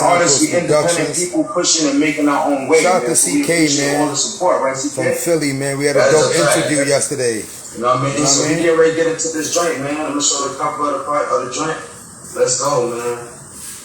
independent artists, we independent people pushing and making our own way. Shout out to CK, man. All the support, right, CK? From Philly, man. We had a dope interview yesterday. You know what I mean? So we get ready to get into this joint, man. I'm gonna show the cover of the joint. Let's go, man.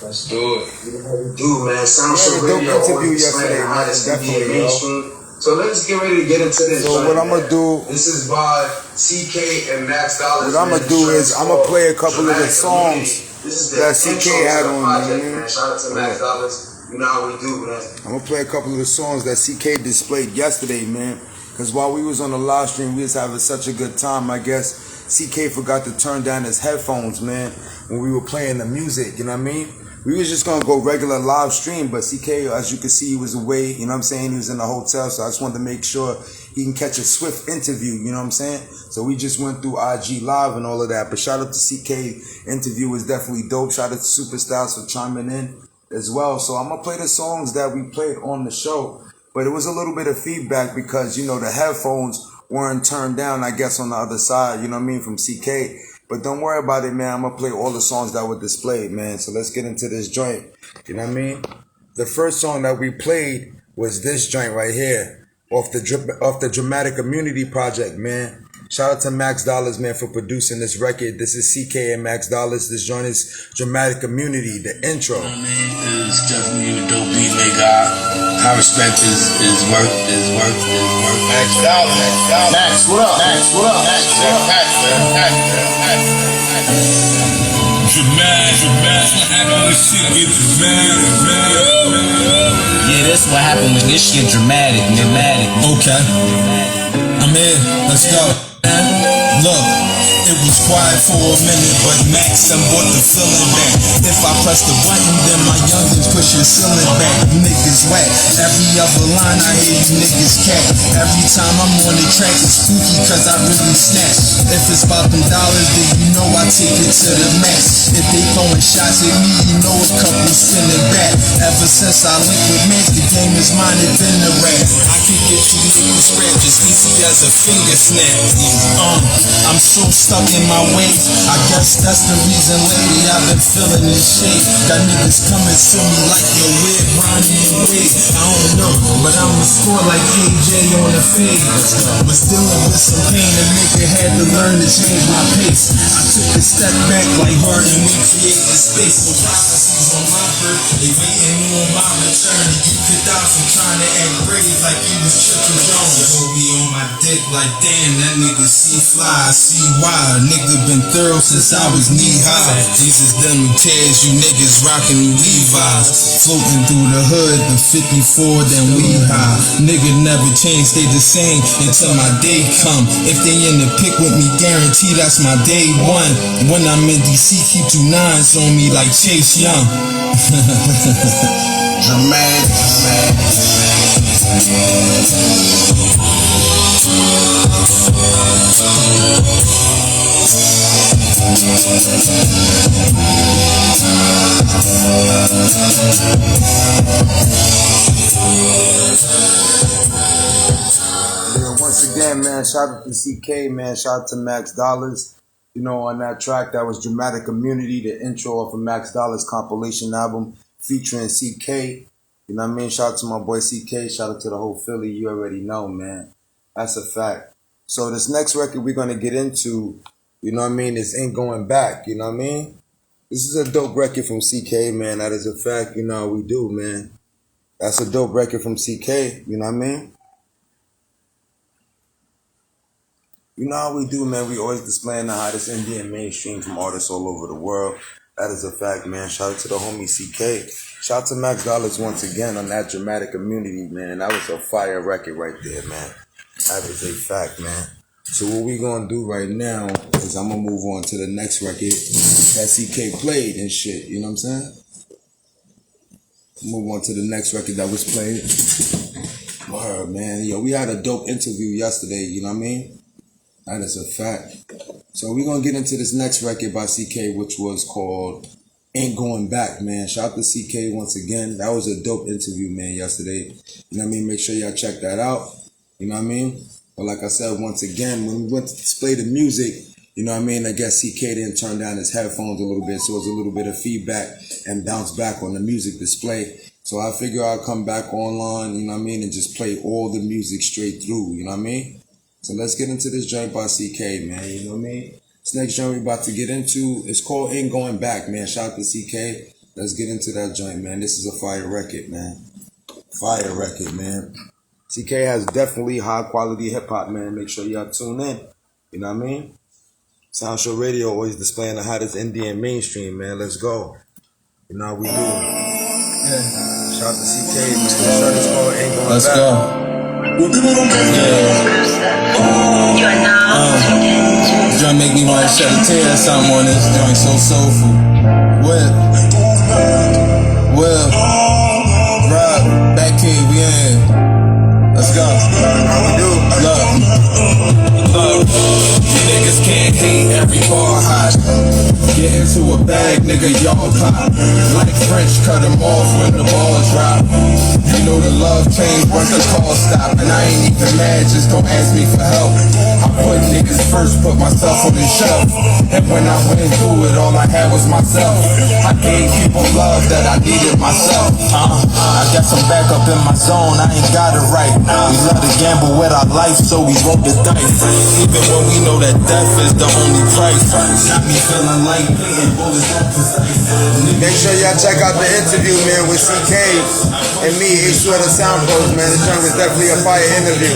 Let's do it. We do, man. SoundShowRadio. Interview yesterday, man. Definitely, mainstream. So let's get ready to get into this. So what I'm gonna do? This is by CK and Max Dollaz. What I'm gonna do is I'm gonna play a couple of the songs that CK had on. Man. Shout out to Max Dollaz. You know how we do, man. I'm gonna play a couple of the songs that CK displayed yesterday, man. Cause while we was on the live stream, we was having such a good time. I guess CK forgot to turn down his headphones, man, when we were playing the music. You know what I mean? We was just gonna go regular live stream, but CK, as you can see, he was away, you know what I'm saying? He was in the hotel, so I just wanted to make sure he can catch a swift interview, you know what I'm saying? So we just went through IG Live and all of that, but shout out to CK, interview was definitely dope. Shout out to Supastylez for chiming in as well. So I'm gonna play the songs that we played on the show, but it was a little bit of feedback because, you know, the headphones weren't turned down, I guess, on the other side, you know what I mean, from CK. But don't worry about it, man. I'm going to play all the songs that were displayed, man. So let's get into this joint. You know what I mean? The first song that we played was this joint right here off the Driplamatic Immunity project, man. Shout out to Max Dollaz, man, for producing this record. This is CK and Max Dollaz. This joint is Driplamatic Immunity, the intro. You know what I mean? It's definitely a dope beat, nigga. I respect his work. Max Dollaz. Max, what up? Max, what up? Max, what up? Yeah, that's what happened when this shit dramatic. Okay. I'm in. Let's go. Look, it was quiet for a minute, but Max done brought the feeling back. If I press the button, then my youngins push your ceiling back. Niggas whack. Every other line I hear you niggas cat. Every time I'm on the track, it's spooky cause I really snatch. If it's about them dollars, then you know I take it to the max. If they throwing shots at me, you know a couple spinning back. Ever since I linked with Max, the game is mine, it's been the rap. I can get you niggas scratch as easy as a finger snap. I'm so stuck in my ways. I guess that's the reason lately I've been feeling this shit. Got niggas coming to me like yo, weird Ronnie and Wade. I don't know, but I'ma score like AJ on the fade. But still with some pain, a nigga had to learn to change my pace. I took a step back like hard and we created space. So prophecies on my birth, they waiting on my return. You could die from trying to act brave like you was tripping Jones. Hold me on my dick like damn, that nigga see fly. I see why. Nigga been thorough since I was knee high. Jesus them tears, you niggas rockin' Levi's. Floating through the hood, the 54, then we high. Nigga never change, stay the same until my day come. If they in the pick with me, guarantee that's my day one. When I'm in DC, keep 2 9s on me like Chase Young. Dramatic. Once again, man, shout out to CK, man. Shout out to Max Dollaz. You know, on that track, that was Driplamatic Immunity, the intro of a Max Dollaz compilation album featuring CK. You know what I mean? Shout out to my boy CK. Shout out to the whole Philly. You already know, man. That's a fact. So this next record we're going to get into, you know what I mean, is Aint Goin Back. You know what I mean? This is a dope record from CK, man. That is a fact. You know how we do, man. That's a dope record from CK. You know what I mean? You know how we do, man. We always displaying the hottest indie and mainstream from artists all over the world. That is a fact, man. Shout out to the homie CK. Shout out to Max Dollaz once again on that Driplamatic Immunity, man. That was a fire record right there, man. That is a fact, man. So what we gonna do right now is I'm gonna move on to the next record that CK played and shit. You know what I'm saying? Move on to the next record that was played. Word, man. Yo, we had a dope interview yesterday. You know what I mean? That is a fact. So we're going to get into this next record by CK, which was called Aint Goin Back, man. Shout out to CK once again. That was a dope interview, man, yesterday. You know what I mean? Make sure y'all check that out. You know what I mean? But like I said, once again, when we went to display the music, You know what I mean? I guess CK didn't turn down his headphones a little bit, so it was a little bit of feedback and bounce back on the music display. So I figure I'll come back online, you know what I mean, and just play all the music straight through, you know what I mean? So let's get into this joint by CK, man, you know what I mean? This next joint we're about to get into, it's called Aint Goin Back, man. Shout out to CK. Let's get into that joint, man. This is a fire record, man. Fire record, man. CK has definitely high quality hip hop, man. Make sure y'all tune in. You know what I mean? SoundShowRadio always displaying the hottest indie and mainstream, man. Let's go. You know how we do. Yeah. Shout out to CK, man. This shirt is called Aint Goin Back. Let's go. This joint make me want to shed a tear or something on this joint. So soulful. Well, Rob, back here, we in. Let's go. How we do? Look, you niggas can't hate every bar hot. Get into a bag, nigga, y'all pop. Like French, cut them off when the ball drop. You know the love change once the call stop. And I ain't even mad, just don't ask me for help. I put niggas first, put myself on the shelf. And when I went through it, all I had was myself. I gave people love that I needed myself. I got some backup in my zone, I ain't got it right. We love to gamble with our life, so we roll the dice. Even when we know that death is the only price. Got me feeling like being bullets that precise. Make sure y'all check out the interview, man, with CK and me, H2 of the Sound Pros, man. This joint was definitely a fire interview.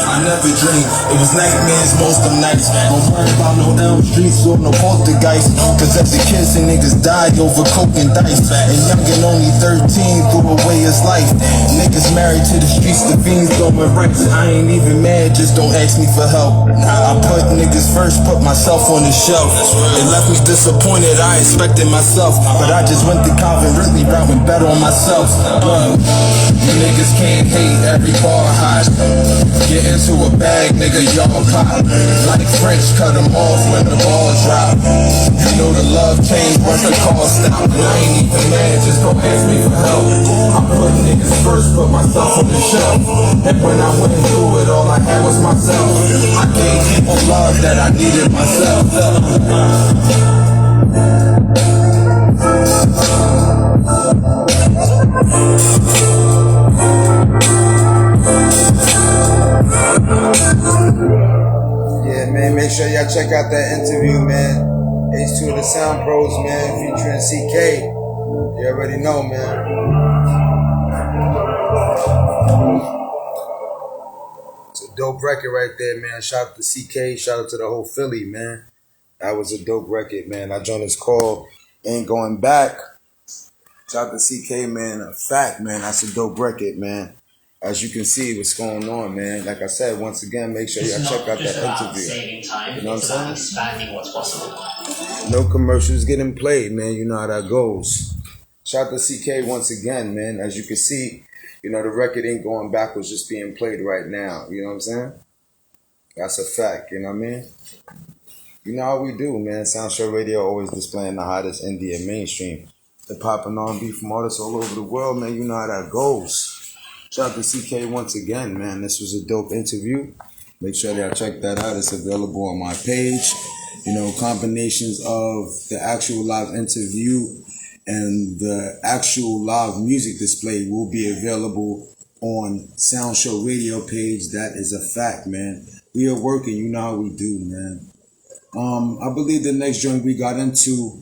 I never dreamed, it was nightmares most of nights. Don't worry about no Elm Streets or no poltergeist. Cause as a kid, some niggas died over coke and dice. And young and only 13 threw away his life. Niggas married to the streets, the fiends going rights. I ain't even mad, just don't ask me for help. I put niggas first, put myself on the shelf. It left me disappointed, I expected myself. But I just went to Calvin Ridley route and bet on myself. You niggas can't hate every bar hot. Get into a bag, nigga, y'all pop. Like French, cut them off when the ball drop. You know the love change once the call stop. And I ain't even mad, just don't ask me for help. I put niggas first, put myself on the shelf. And when I went through it, all I had was myself. I gave people love that I needed myself. Yeah, man, make sure y'all check out that interview, man. H2 of the Sound Pros, man, featuring CK. You already know, man. It's a dope record right there, man. Shout out to CK, shout out to the whole Philly, man. That was a dope record, man. That joint is called Aint Goin Back. Shout out to CK, man. A fact, man. That's a dope record, man. As you can see what's going on, man. Like I said, once again, make sure y'all check out that interview. You know what I'm saying? Expanding what's possible. No commercials getting played, man. You know how that goes. Shout out to CK once again, man. As you can see, you know, the record Aint Goin Back was just being played right now. You know what I'm saying? That's a fact, you know what I mean? You know how we do, man. SoundShowRadio always displaying the hottest indie and mainstream. Hip hop and R&B from artists all over the world, man. You know how that goes. Shout out to CK once again, man. This was a dope interview. Make sure y'all check that out. It's available on my page. You know, combinations of the actual live interview and the actual live music display will be available on SoundShowRadio page. That is a fact, man. We are working. You know how we do, man. I believe the next joint we got into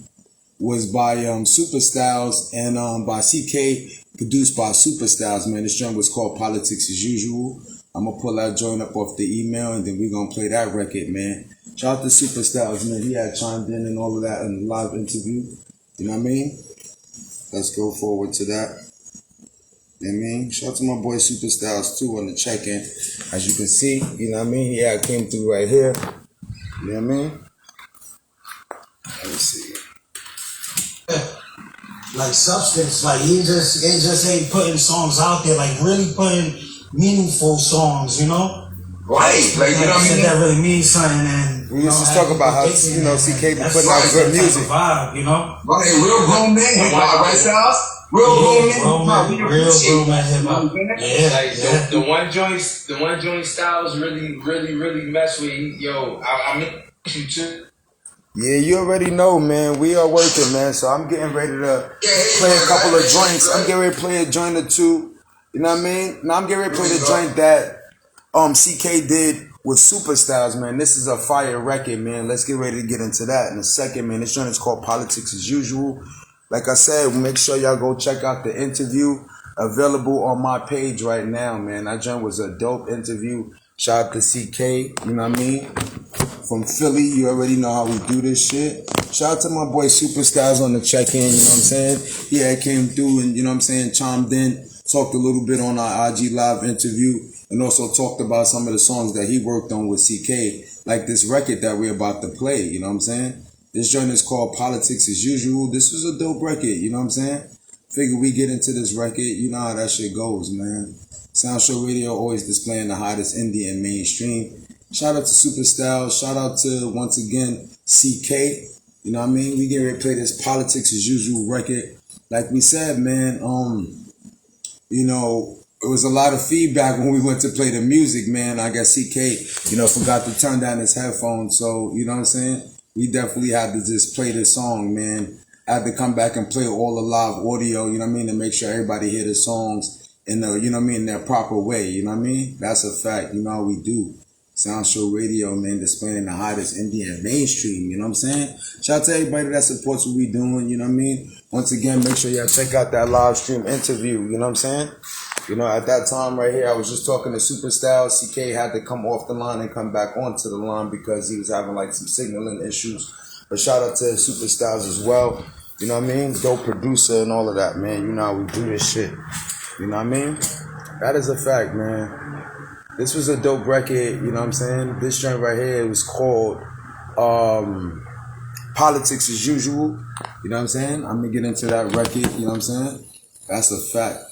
was by Supastylez and by CK, produced by Supastylez, man. This joint was called Politics as Usual. I'm going to pull that joint up off the email, and then we're going to play that record, man. Shout out to Supastylez, man. He had chimed in and all of that in the live interview. You know what I mean? Let's go forward to that. You know what I mean? Shout out to my boy Supastylez, too, on the check-in. As you can see, you know what I mean? He had came through right here. You know what I mean? Let me see. Like substance, like he just ain't putting songs out there, like really putting meaningful songs, you know? Right, like, you know what I mean? That really means something, and we used to talk about how, you know, CK be putting out good music. Vibe, you know? Right, real grown man, right, Styles? Real Yeah, Roman, we real appreciate Roman hip hop. Yeah, Like yeah. the one joint styles really mess with you. Yo, I miss you too. Yeah, you already know, man. We are working, man. So I'm getting ready to play a couple of joints. I'm getting ready to play a joint or two. You know what I mean? Now I'm getting ready to play the joint that CK did with Supastylez, man. This is a fire record, man. Let's get ready to get into that in a second, man. This joint is called Politics as Usual. Like I said, make sure y'all go check out the interview available on my page right now, man. That joint was a dope interview. Shout out to CK, you know what I mean? From Philly, you already know how we do this shit. Shout out to my boy Supastylez on the check-in, you know what I'm saying? Yeah, came through and, you know what I'm saying, chimed in, talked a little bit on our IG Live interview, and also talked about some of the songs that he worked on with CK, like this record that we're about to play, you know what I'm saying? This joint is called Politics as Usual. This was a dope record, you know what I'm saying? Figure we get into this record, you know how that shit goes, man. SoundShowRadio always displaying the hottest indie and mainstream. Shout out to Supastylez. Shout out to, once again, CK. You know what I mean? We get ready to play this Politics as Usual record. Like we said, man, you know, it was a lot of feedback when we went to play the music, man. I guess CK, you know, forgot to turn down his headphones. So, you know what I'm saying? We definitely had to just play this song, man. I had to come back and play all the live audio, you know what I mean, to make sure everybody hear the songs in the, you know what I mean, in their proper way, you know what I mean? That's a fact, you know how we do. SoundShowRadio, man, displaying the hottest indie and mainstream, you know what I'm saying? Shout out to everybody that supports what we doing, you know what I mean? Once again, make sure y'all check out that live stream interview, you know what I'm saying? You know, at that time right here, I was just talking to Supastylez. CK had to come off the line and come back onto the line because he was having like some signaling issues. But shout out to Supastylez as well. You know what I mean? Dope producer and all of that, man. You know how we do this shit. You know what I mean? That is a fact, man. This was a dope record, you know what I'm saying? This joint right here was called Politics as Usual. You know what I'm saying? I'm gonna get into that record, you know what I'm saying? That's a fact.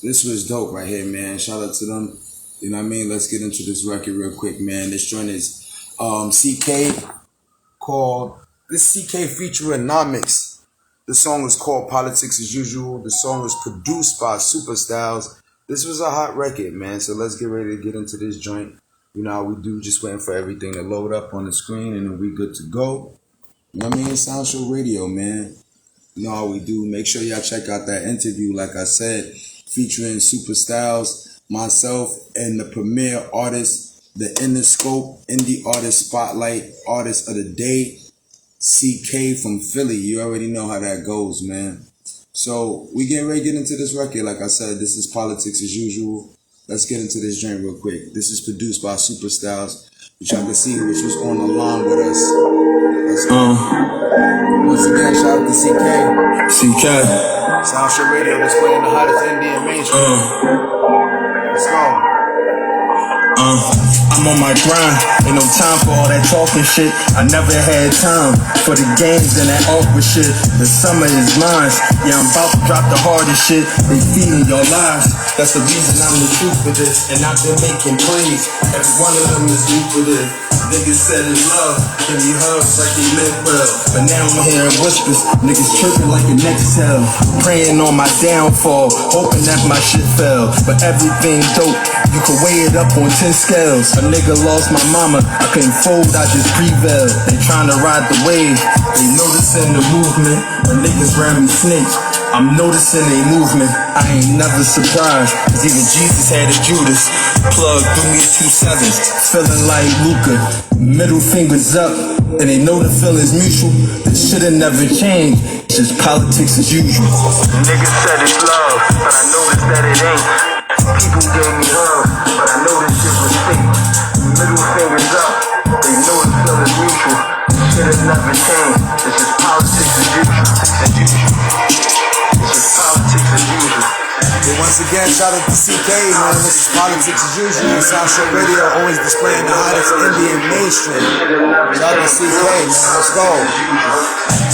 This was dope right here, man. Shout out to them. You know what I mean? Let's get into this record real quick, man. This joint is CK called, this CK featuring Nomix. The song is called Politics as Usual. The song was produced by Supastylez. This was a hot record, man. So let's get ready to get into this joint. You know how we do, just waiting for everything to load up on the screen and then we good to go. You know what I mean? SoundShowRadio, man. You know how we do. Make sure y'all check out that interview, like I said, featuring Supastylez, myself, and the premier artist, the Interscope Indie Artist Spotlight Artist of the Day, CK from Philly. You already know how that goes, man. So we getting ready to get into this record. Like I said, this is Politics as Usual. Let's get into this joint real quick. This is produced by Supastylez, which y'all can see, which was on the line with us. Let's go. Once again, shout out to CK. SoundShowRadio displaying the hottest indie and mainstream. Let's go. I'm on my grind, ain't no time for all that talking shit. I never had time for the games and that awkward shit. The summer is mine, yeah, I'm about to drop the hardest shit. They feeding your lives, that's the reason I'm the truth for this. And I've been making plays, every one of them is lucrative. Niggas said it's love, give me hugs like they live well. But now I'm hearing whispers, niggas tripping like a next hell. Praying on my downfall, hoping that my shit fell. But everything dope, you can weigh it up on 10 scales. A nigga lost my mama, I couldn't fold, I just prevailed. They trying to ride the wave, they noticing the movement. When niggas ran me snakes, I'm noticing they movement. I ain't never surprised, cause even Jesus had a Judas. Plug through me 2 sevens, feeling like Luca. Middle fingers up, and they know the feeling's mutual. This shit'll never change, it's just politics as usual. The niggas said it's love, but I noticed that it ain't. People gave me love, but I know this shit was fake. Middle fingers up, they know the feeling's mutual. This shit'll never change, it's just politics as usual. It's just politics as usual. Yeah, once again, shout out to CK, man. This is Politics as Usual. SoundShowRadio always displaying the hottest indie and mainstream. Shout out to CK, man. Let's go.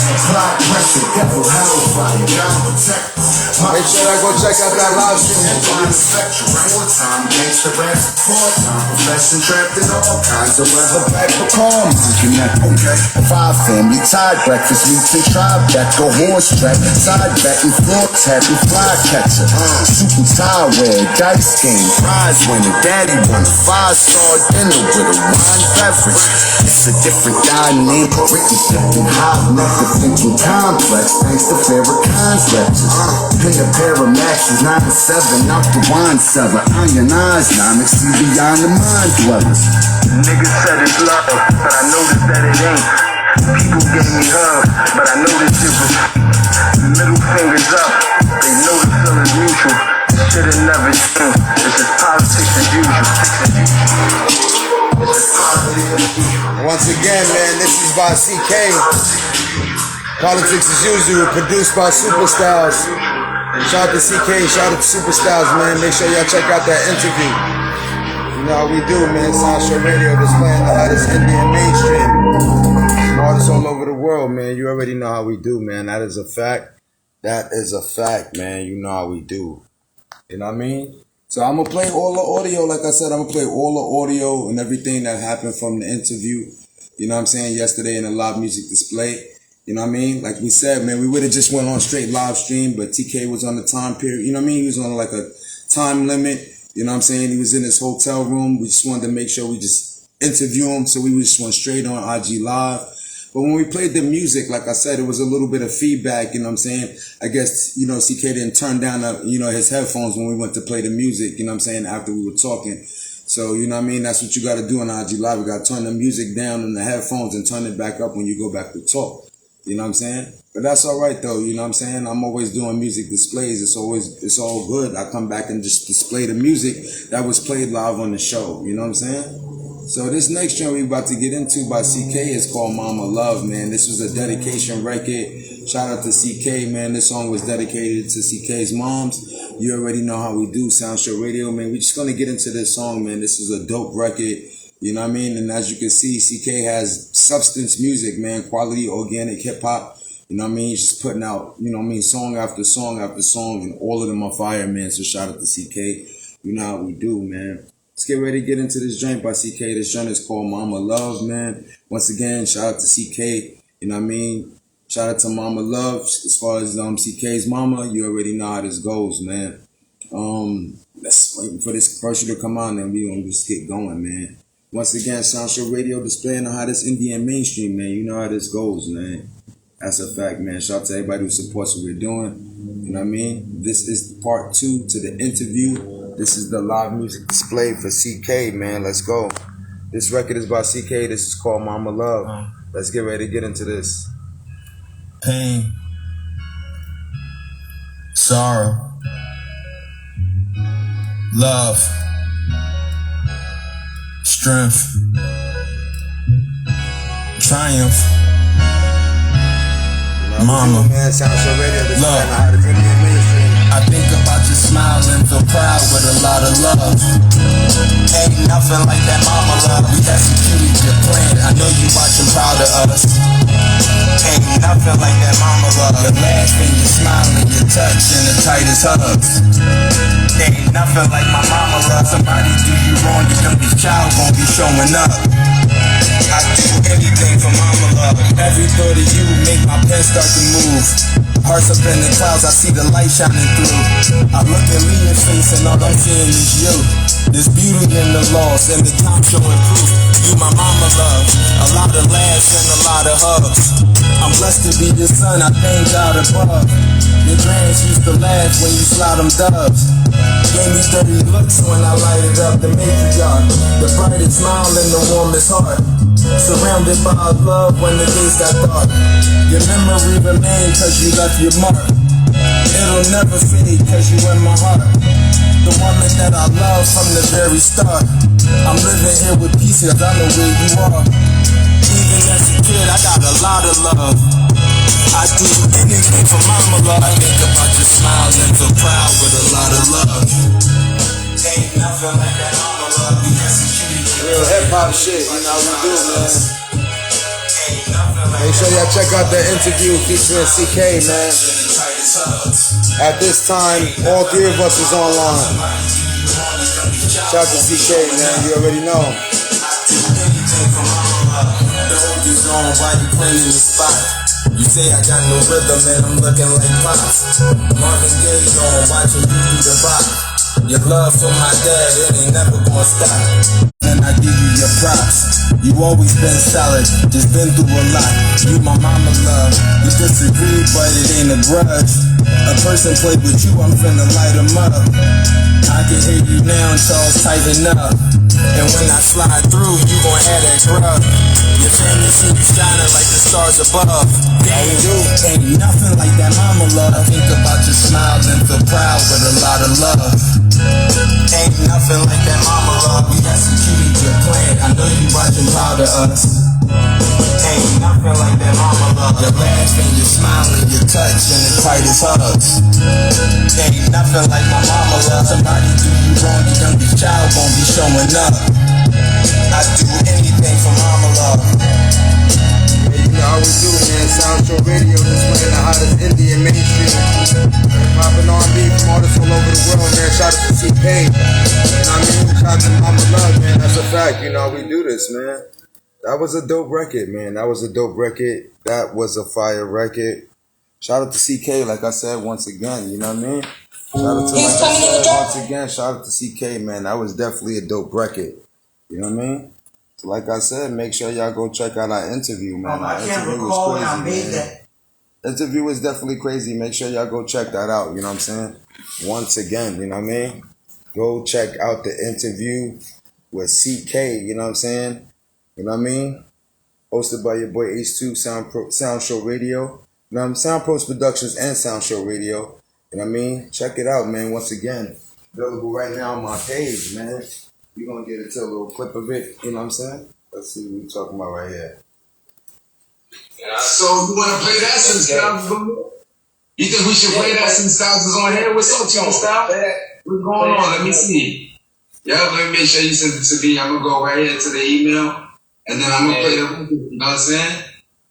Apply pressure, devil hellfire, God protect. Make sure I go check out that live stream. Four-time gangster rap, four-time profession trapped in all kinds of weather. Back for calm, connect, okay. 5 family tied breakfast, meets and tribe back, go horse track, side back and floor tap and fly catcher. Super tie wear, dice game, prize winner, daddy won 5-star dinner with a wine beverage. It's a different dynamic, written flipping, high never thinking complex, thanks to Farrakhan's lectures. Pin a pair of matches, 9 to 7, out the wine cellar. Ionized Nomix, see beyond the mind dwellers. Niggas said it's love, but I noticed that it ain't. People gave me hugs, but I noticed it was middle fingers up. They know the feeling's mutual. Shit had never changed. It's just politics as usual. Once again, man, this is by CK. Politics as usual, produced by Supastylez. Shout out to CK, shout out to Supastylez, man. Make sure y'all check out that interview. You know how we do, man. SoundShowRadio displaying the hottest Indian mainstream. Artists all over the world, man. You already know how we do, man. That is a fact. That is a fact, man. You know how we do. You know what I mean? So I'm going to play all the audio. Like I said, I'm going to play all the audio and everything that happened from the interview. You know what I'm saying? Yesterday in the live music display. You know what I mean? Like we said, man, we would have just went on straight live stream, but TK was on the time period. You know what I mean? He was on like a time limit. You know what I'm saying? He was in his hotel room. We just wanted to make sure we just interview him. So we just went straight on IG Live. But when we played the music, like I said, it was a little bit of feedback. You know what I'm saying? I guess, you know, CK didn't turn down, his headphones when we went to play the music. You know what I'm saying? After we were talking. So, you know what I mean? That's what you got to do on IG Live. You got to turn the music down in the headphones and turn it back up when you go back to talk. You know what I'm saying? But that's all right, though. You know what I'm saying? I'm always doing music displays. It's all good. I come back and just display the music that was played live on the show. You know what I'm saying? So this next joint we about to get into by CK is called Mama Love, man. This was a dedication record. Shout out to CK, man. This song was dedicated to CK's moms. You already know how we do SoundShowRadio, man. We're just going to get into this song, man. This is a dope record. You know what I mean? And as you can see, CK has substance music, man. Quality, organic hip-hop. You know what I mean? He's just putting out, you know what I mean, song after song after song. And all of them are fire, man. So shout out to CK. You know how we do, man. Let's get ready to get into this joint by CK. This joint is called Mama Love, man. Once again, shout out to CK. You know what I mean? Shout out to Mama Love. As far as CK's mama, you already know how this goes, man. Let's wait for this commercial to come on and we gonna just get going, man. Once again, SoundShowRadio displaying the hottest Indian mainstream, man. You know how this goes, man. That's a fact, man. Shout out to everybody who supports what we're doing. You know what I mean? This is part 2 to the interview. This is the live music display for CK, man. Let's go. This record is by CK. This is called Mama Love. Let's get ready to get into this. Pain, sorrow, love, strength, triumph, mama, love. I think about your smile and feel proud with a lot of love. Ain't nothing like that mama love. We executed your plan. I know you watching proud of us. Ain't nothing like that mama love. Your laugh and your smile and your touch and the tightest hugs. Ain't nothing like my mama love. Somebody do you wrong, your youngest child won't be showing up. I do anything for mama love. Every thought of you make my pen start to move. Hearts up in the clouds, I see the light shining through. I look at Leah's face and all I'm seeing is you. There's beauty in the loss and the time showing proof. You my mama love. A lot of laughs and a lot of hugs. I'm blessed to be your son, I thank God above. Your grands used to laugh when you slide them doves. Gave me dirty looks when I lighted up the matriarch. The brightest smile and the warmest heart. Surrounded by love when the days got dark. Your memory remains cause you left your mark. It'll never fade cause you in my heart. The woman that I love from the very start. I'm living here with peace cause I know where you are. Even as a kid I got a lot of love. I do anything for mama love. I think about your smiles and feel proud with a lot of love. Ain't nothing like that mama love. We executed real hip hop shit, you know how we do, man. Make sure y'all check out the interview featuring CK, man. At this time, all three of us is online. Shout out to CK, man. You already know. You say I got no rhythm and I'm looking like Pops. Marvin Gaye on watching you do the bop. Your love for my dad, it ain't never gonna stop. And I give you your props. You always been solid, just been through a lot. You my mama love. You disagree, but it ain't a grudge. A person played with you, I'm finna light him up. I can hear you now, Charles, tighten up. And when I slide through, you gon' have that grub. Your family see you shining like the stars above. Damn, ain't nothing like that mama love. Think about your smile and feel proud with a lot of love. Ain't nothing like that mama love. We executed your plan, I know you watching proud of us. Ain't nothing like that mama love. Your laugh and your smile and your touch and the tightest hugs. Ain't nothing like my mama love. Somebody do you wrong, your youngest child won't be showing up. I do anything for mama love. You know how we do, man. SoundShowRadio displaying the hottest Indian mainstream. Popping R&B from artists all over the world, man. Shout out to CK. You know what I mean? Shout out to Mama Love, man. That's a fact. You know, we do this, man. That was a dope record, man. That was a dope record. That was a fire record. Shout out to CK, like I said, once again. You know what I mean? Shout out to, like I said, once again, shout out to CK, man. That was definitely a dope record. You know what I mean? So like I said, make sure y'all go check out our interview, man. Our interview was crazy, man. Interview was definitely crazy. Make sure y'all go check that out. You know what I'm saying? Once again, you know what I mean? Go check out the interview with CK. You know what I'm saying? You know what I mean? Hosted by your boy H2 SoundShowRadio. You know what I'm saying? Sound Post Productions and SoundShowRadio. You know what I mean? Check it out, man. Once again, available right now on my page, man. You're going to get into a little clip of it. You know what I'm saying? Let's see what we're talking about right here. So you want to play that since Styles is on here? You think we should play that since Styles is on here? What's up, Chico Styles? What's going on? Let me see. Yeah, let me make sure you send it to me. I'm going to go right here to the email. And then I'm going to play the record. You know what I'm saying?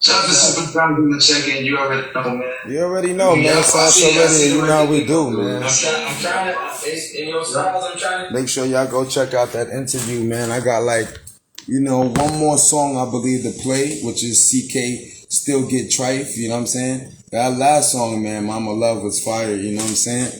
Shout out to Supastylez in the check-in. You already know, man. You already know, man. SoundShowRadio, you know how we do, man. I'm trying to, in your styles, I'm trying to. Make sure y'all go check out that interview, man. I got like, you know, one more song I believe to play, which is CK Still Get Trife, you know what I'm saying? That last song, man, Mama Love was fire, you know what I'm saying?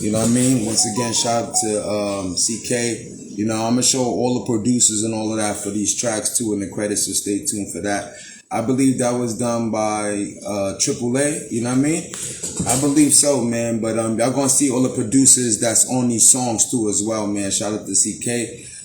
You know what I mean? Once again, shout out to CK. You know, I'm going to show all the producers and all of that for these tracks too in the credits, so stay tuned for that. I believe that was done by AAA, you know what I mean? I believe so, man, but y'all gonna see all the producers that's on these songs too as well, man. Shout out to CK,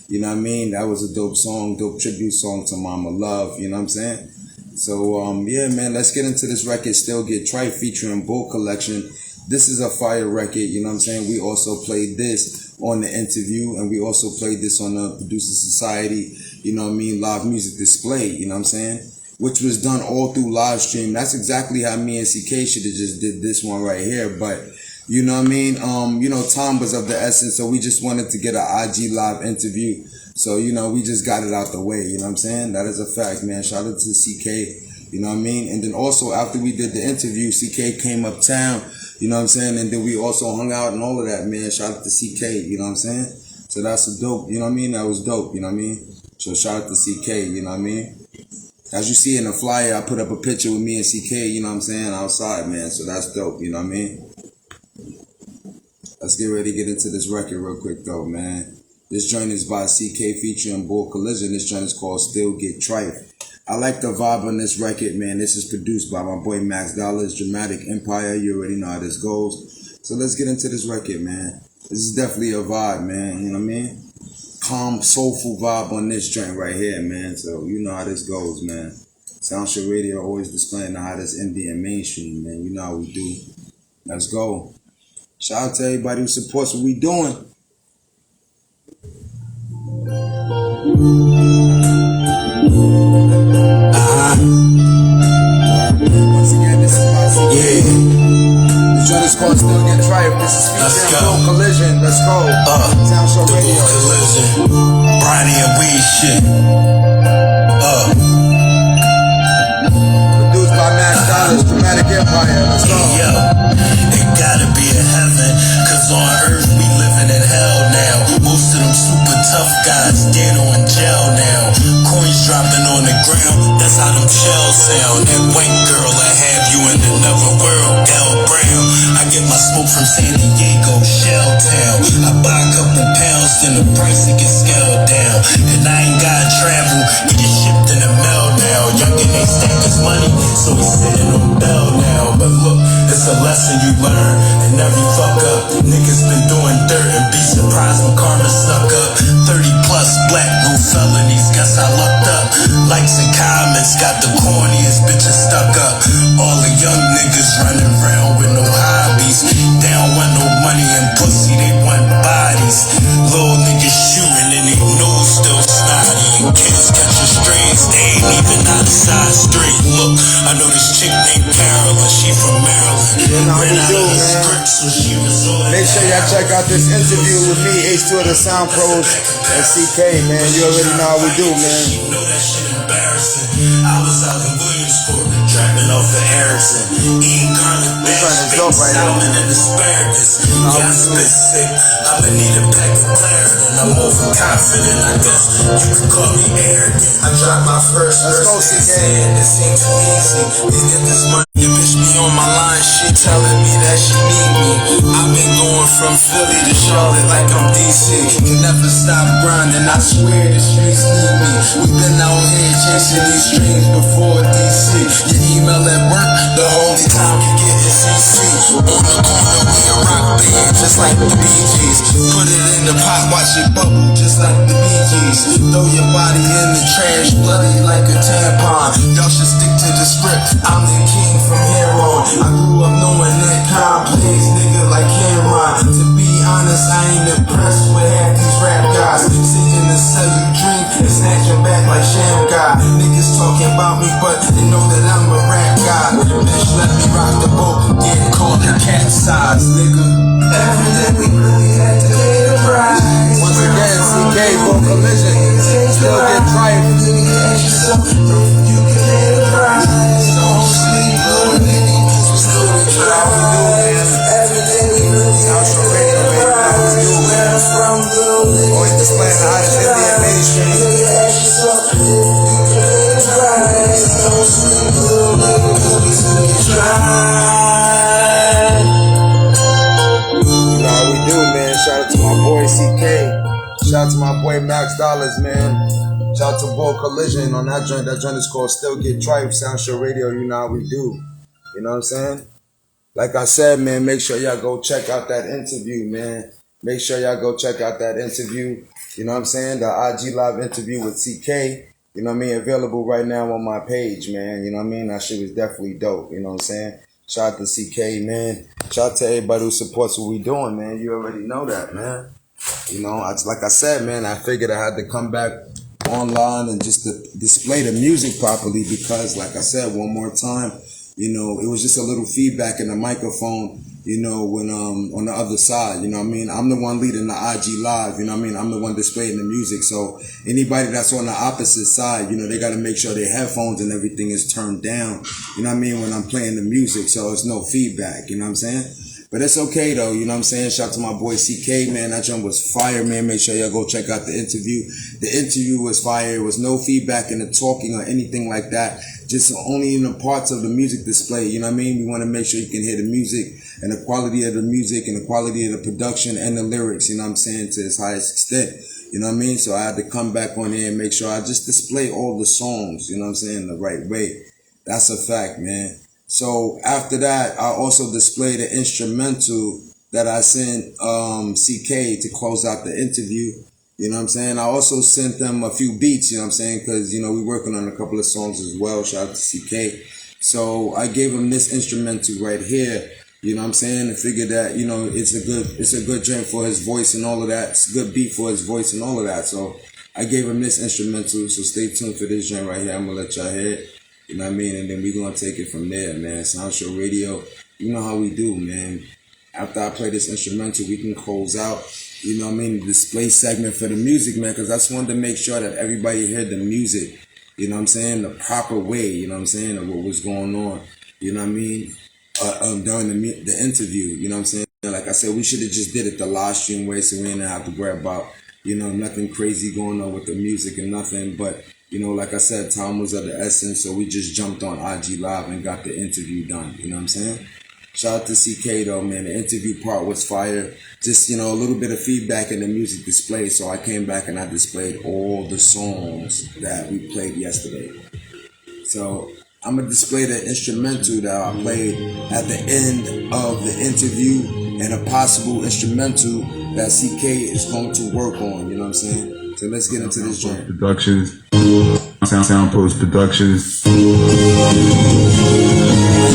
you know what I mean? That was a dope song, dope tribute song to Mama Love, you know what I'm saying? So, yeah, man, let's get into this record, Still Get Trife, featuring Bull Collection. This is a fire record, you know what I'm saying? We also played this on the interview, and we also played this on the Producer Society, you know what I mean, live music display, you know what I'm saying? Which was done all through live stream. That's exactly how me and CK should have just did this one right here. But, you know what I mean? You know, time was of the essence, so we just wanted to get an IG live interview. So, you know, we just got it out the way, you know what I'm saying? That is a fact, man. Shout out to CK, you know what I mean? And then also, after we did the interview, CK came uptown, you know what I'm saying? And then we also hung out and all of that, man. Shout out to CK, you know what I'm saying? So that's a dope, you know what I mean? That was dope, you know what I mean? So shout out to CK, you know what I mean? As you see in the flyer, I put up a picture with me and CK, you know what I'm saying, outside, man. So that's dope, you know what I mean? Let's get ready to get into this record real quick, though, man. This joint is by CK featuring Bull Collision. This joint is called Still Get Trife. I like the vibe on this record, man. This is produced by my boy Max Dollaz, Dramatic Empire. You already know how this goes. So let's get into this record, man. This is definitely a vibe, man. You know what I mean? Calm, soulful vibe on this joint right here, man. So you know how this goes, man. SoundShowRadio always displaying the hottest Indian mainstream, man. You know how we do. Let's go. Shout out to everybody who supports what we doing. Once again, this is my CK. This joint is called Still Get Trife. This is featuring Bull Collision. Let's go. SoundShowRadio. Collision. Briny and weed shit. Driplamatic Empire. Let's go. Hey, yo, it gotta be a heaven, cause on earth we living in hell now. Most of them super tough guys dead or in jail now. Coins dropping on the ground, that's how them shells sound. That white girl I have you in another world, L Brown. I get my smoke from San Diego, Shell Town. I buy a couple pounds, then the price it gets scaled down. And I ain't gotta travel, get it shipped in the mail now. Youngin' ain't stack his money, so he's sitting on bail now. But look, it's a lesson you learn, and every fuck up. Niggas been doing dirt and be surprised when karma snuck up. 30 plus black root felonies, guess I lucked up. Likes and comments, got the corniest bitches stuck up. All the young niggas running around with no hobbies. They don't want no money and pussy, they want bodies. Little niggas shooting and they nose still snotty. And kids catching strays, they ain't even out of side street. Look, I know this chick named Carolyn, she from Maryland. Ran out of the script, so she was on. Make sure y'all check out this interview with me, H2 of the Sound Pros, and CK, man. You already know how we do, man. You know that shit embarrassing. I was out in Williamsport, trapping off the Harrison, eating garlic bash, baked salmon and asparagus. Yeah, I spit sick, I'ma need a pack of Claritin. I'm overconfident, I guess you could call me arrogant. I dropped my first verse, saying it seemed too easy. You get this money, the bitch be on my line, she telling me that she need me. I've been going from Philly to Charlotte like I'm DC. Can never stop grinding, I swear the streets need me. We been out here chasing these dreams before DC. Your email at work, the only time you get is CC. On the corner, we a rock band, just like the Bee Gees. Put it in the pot, watch it bubble, just like the Bee Gees. Throw your body in the trash, bloody like a tampon. Y'all should stick to the script, I'm the king from here on. I grew up knowing that complex nigga like Cameron. To be honest, I ain't impressed with half these rap guys. Seeking to sell you drink and snatch your back like Sham God. Niggas talking about me, but they know that I'm a rap guy. Bitch, let me rock the boat, getting called a capsize, nigga. Every day we really had to pay the price. Once again, CK for Collision, still Get Trife. You can pay the price. Don't sleep, little nigga. Still we try. How we do, man? Every day we really had to pay the price. Where I'm from, little nigga. Always displaying the hottest Indian mainstream. You can pay the price. Don't sleep, little nigga. We still try. You know how we do, man. Shout out to my boy CK. Shout out to my boy Max Dollaz, man. Shout out to Bull Collision on that joint. That joint is called Still Get Trife, SoundShowRadio. You know how we do. You know what I'm saying? Like I said, man, make sure y'all go check out that interview, man. Make sure y'all go check out that interview. You know what I'm saying? The IG Live interview with CK. You know what I mean? Available right now on my page, man. You know what I mean? That shit was definitely dope. You know what I'm saying? Shout out to CK, man. Shout out to everybody who supports what we doing, man. You already know that, man. You know, like I said, man, I figured I had to come back online and just to display the music properly because, like I said, one more time, you know, it was just a little feedback in the microphone, you know, when on the other side, you know what I mean? I'm the one leading the IG Live, you know what I mean? I'm the one displaying the music. So anybody that's on the opposite side, you know, they got to make sure their headphones and everything is turned down, you know what I mean, when I'm playing the music. So it's no feedback, you know what I'm saying? But it's okay though, you know what I'm saying? Shout out to my boy CK, man. That jump was fire, man. Make sure y'all go check out the interview. The interview was fire. There was no feedback in the talking or anything like that. Just only in the parts of the music display, you know what I mean? We want to make sure you can hear the music and the quality of the music and the quality of the production and the lyrics, you know what I'm saying, to its highest extent. You know what I mean? So I had to come back on here and make sure I just display all the songs, you know what I'm saying, the right way. That's a fact, man. So after that, I also displayed an instrumental that I sent CK to close out the interview. You know what I'm saying? I also sent them a few beats, you know what I'm saying? Because, you know, we're working on a couple of songs as well. Shout out to CK. So I gave him this instrumental right here. You know what I'm saying? And figured that, you know, it's a good joint for his voice and all of that. It's a good beat for his voice and all of that. So I gave him this instrumental. So stay tuned for this joint right here. I'm going to let y'all hear it. You know what I mean? And then we're going to take it from there, man. SoundShowRadio, you know how we do, man. After I play this instrumental, we can close out, you know what I mean, the display segment for the music, man, because I just wanted to make sure that everybody heard the music, you know what I'm saying, the proper way, you know what I'm saying, of what was going on. You know what I mean? During the interview, you know what I'm saying? Like I said, we should have just did it the live stream way, so we didn't have to worry about, nothing crazy going on with the music and nothing. But, like I said, time was of the essence, so we just jumped on IG Live and got the interview done. You know what I'm saying? Shout out to CK though, man. The interview part was fire. Just, a little bit of feedback in the music display. So I came back and I displayed all the songs that we played yesterday. So I'm going to display the instrumental that I played at the end of the interview and a possible instrumental that CK is going to work on. You know what I'm saying? So let's get into this joint. Productions. Sound Post Productions. Thank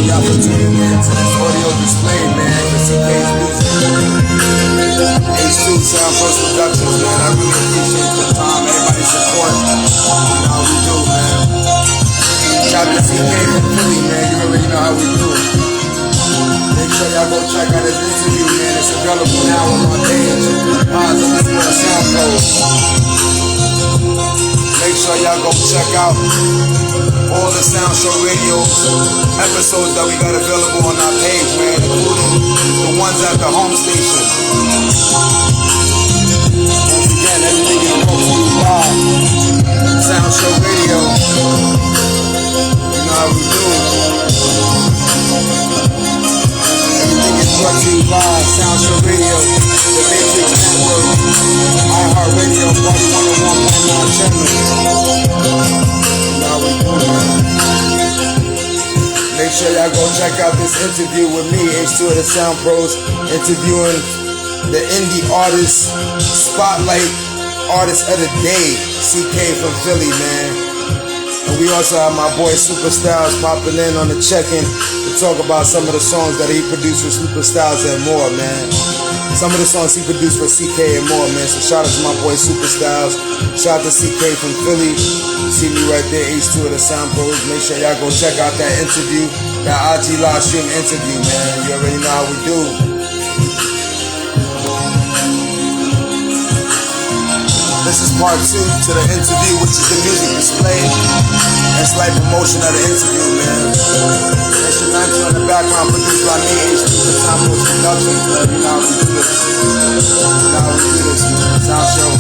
y'all for tuning in to this audio display, man, for CK's music. H2 Sound Post Productions, man. I really appreciate the time, everybody's support. You know how we do, man. Shout out to CK from Philly, man. You already know how we do it. Make sure y'all go check out his interview, man. It's available now on my page. Sound Post. Make sure y'all go check out all the SoundShowRadio episodes that we got available on our page, man, including the ones at the home station. Once again, everything is brought to you by SoundShowRadio. You know how we do it. Everything is brought to you by SoundShowRadio, the Matrix Network, iHeartRadio, Party 101.9 channel. Make sure y'all go check out this interview with me, H2 of the Sound Pros, interviewing the indie artist, spotlight artist of the day, CK from Philly, man. And we also have my boy Supastylez popping in on the check-in to talk about some of the songs that he produced for Supastylez and more, man. Some of the songs he produced for CK and more, man. So shout out to my boy Supastylez. Shout out to CK from Philly. You see me right there, H2 of the Sound Pros. Make sure y'all go check out that interview, that IG live stream interview, man. You already know how we do. This is part 2 to the interview, which is the music display and slight promotion of the interview, man. Instrumental in the background produced by me, H2 of the Sound Pros Productions, man. You know how we do this. You know how we do this, man. Sound Show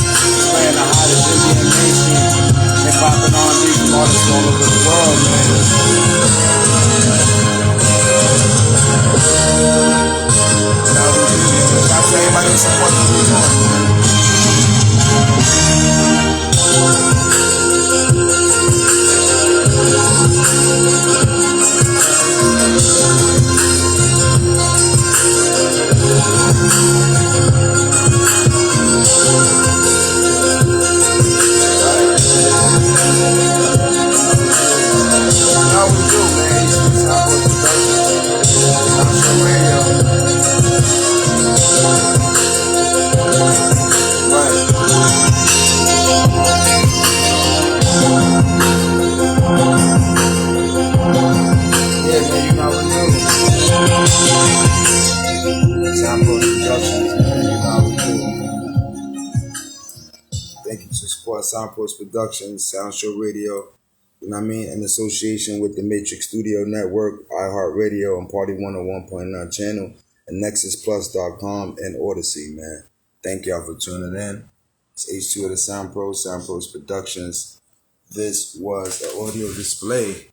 playing the hottest indie and mainstream hip-hop and R&B from artists all over the world, man. You know how we do this. Shout out to everybody who supports what we're doing, man. How we do, man? Thank you to support Sound Post Productions, SoundShowRadio, you know what I mean, in association with the Matrix Studio Network, iHeartRadio, and Party 101.9 channel, and NexusPlus.com and Odyssey, man. Thank y'all for tuning in. It's H2 of the Sound Post Productions. This was an audio display,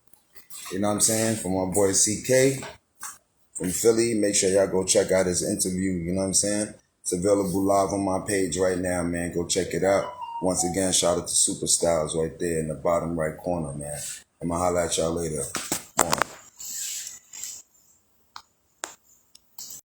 you know what I'm saying, from my boy CK from Philly. Make sure y'all go check out his interview, you know what I'm saying? It's available live on my page right now, man. Go check it out. Once again, shout out to Supastylez right there in the bottom right corner, man. I'ma holla at y'all later.